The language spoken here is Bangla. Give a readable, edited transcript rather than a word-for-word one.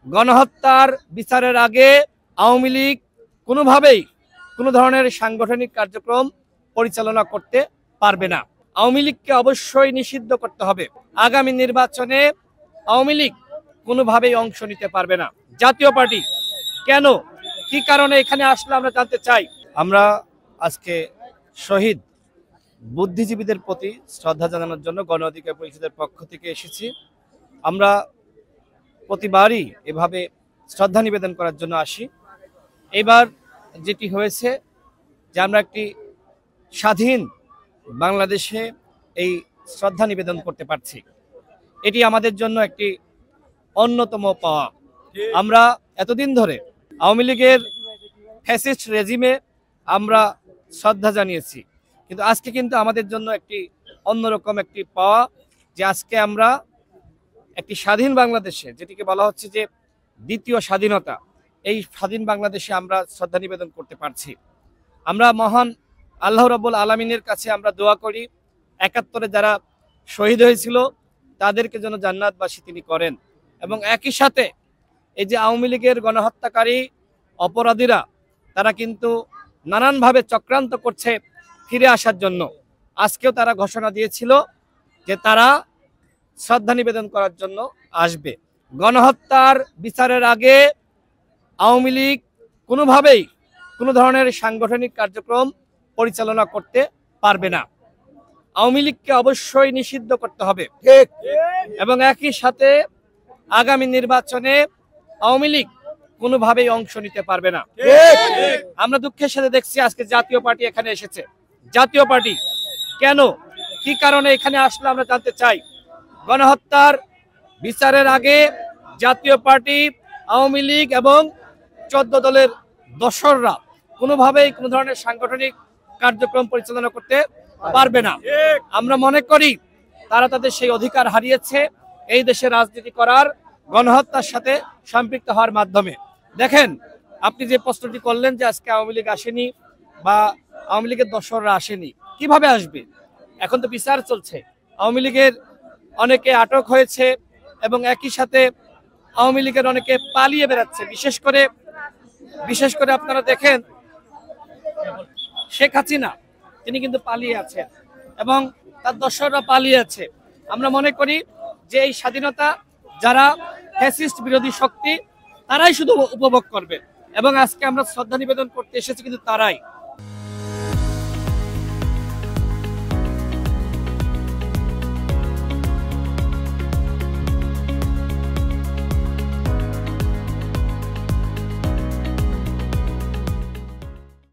গণহত্যার বিচারের আগে আওয়ামী লীগ কোনোভাবেই কোনো ধরনের সাংগঠনিক কার্যক্রম পরিচালনা করতে পারবে না। আওয়ামী লীগকে অবশ্যই নিষিদ্ধ করতে হবে। আগামী নির্বাচনে আওয়ামী লীগ কোনোভাবেই অংশ নিতে পারবে না। জাতীয় পার্টি কেন, কি কারণে এখানে আসলে আমরা জানতে চাই। আমরা আজকে শহীদ বুদ্ধিজীবীদের প্রতি শ্রদ্ধা জানানোর জন্য গণ অধিকার পরিষদের পক্ষ থেকে এসেছি। আমরা প্রতিবারই এভাবে শ্রদ্ধা নিবেদন করার জন্য আসি। এবার যেটি হয়েছে যে আমরা একটি স্বাধীন বাংলাদেশে এই শ্রদ্ধা নিবেদন করতে পারছি, এটি আমাদের জন্য একটি অন্যতম পাওয়া। আমরা এতদিন ধরে আওয়ামী লীগের ফ্যাসিস্ট রেজিমে আমরা শ্রদ্ধা জানিয়েছি, কিন্তু আজকে কিন্তু আমাদের জন্য একটি অন্যরকম একটি পাওয়া যে আজকে আমরা একটি স্বাধীন বাংলাদেশে, যেটিকে বলা হচ্ছে যে দ্বিতীয় স্বাধীনতা, এই স্বাধীন বাংলাদেশে আমরা শ্রদ্ধা নিবেদন করতে পারছি। আমরা মহান আল্লাহ রাব্বুল আলামিনের কাছে আমরা দোয়া করি ৭১-এ যারা শহীদ হয়েছিল তাদেরকে যেন জান্নাতবাসী তিনি করেন, এবং একই সাথে এই যে আওয়ামী লীগের গণহত্যাকারী অপরাধীরা তারা কিন্তু নানানভাবে চক্রান্ত করছে ফিরে আসার জন্য। আজকেও তারা ঘোষণা দিয়েছিল যে তারা শ্রদ্ধা নিবেদন করার জন্য আসবে। গণহত্যার বিচারের আগে আওয়ামী লীগ কোনোভাবেই কোনো ধরনের সাংগঠনিক কার্যক্রম পরিচালনা করতে পারবে না। আওয়ামী লীগকে অবশ্যই নিষিদ্ধ করতে হবে, এবং একই সাথে আগামী নির্বাচনে আওয়ামী লীগ কোনোভাবেই অংশ নিতে পারবে না। আমরা দুঃখের সাথে দেখছি আজকে জাতীয় পার্টি এখানে এসেছে। জাতীয় পার্টি কেন, কি কারণে এখানে আসলে আমরা জানতে চাই। গণহত্যার বিচারের আগে জাতীয় পার্টি, আওয়ামী লীগ এবং 14 দলের দোসররা কোনোভাবেই কোনো ধরনের সাংগঠনিক কার্যক্রম পরিচালনা করতে পারবে না। আমরা মনে করি তারা তাদের সেই অধিকার হারিয়েছে এই দেশে রাজনীতি করার, গণহত্যার সাথে সম্পৃক্ত হওয়ার মাধ্যমে। দেখেন, আপনি যে প্রশ্নটি করলেন যে আজকে আওয়ামী লীগ আসেনি বা আওয়ামী লীগের দোসররা আসেনি, কিভাবে আসবে? এখন তো বিচার চলছে, আওয়ামী লীগের অনেকে আটক হয়েছে এবং একই সাথে আওয়ামী লীগের অনেকে পালিয়ে বেড়াচ্ছে। বিশেষ করে আপনারা দেখেন শেখ হাসিনা, তিনি কিন্তু পালিয়ে আছেন এবং তার দোসররা পালিয়ে আছে। আমরা মনে করি যে এই স্বাধীনতা যারা ফ্যাসিস্ট বিরোধী শক্তি তারাই শুধু উপভোগ করবে, এবং আজকে আমরা শ্রদ্ধা নিবেদন করতে এসেছি কিন্তু তারাই।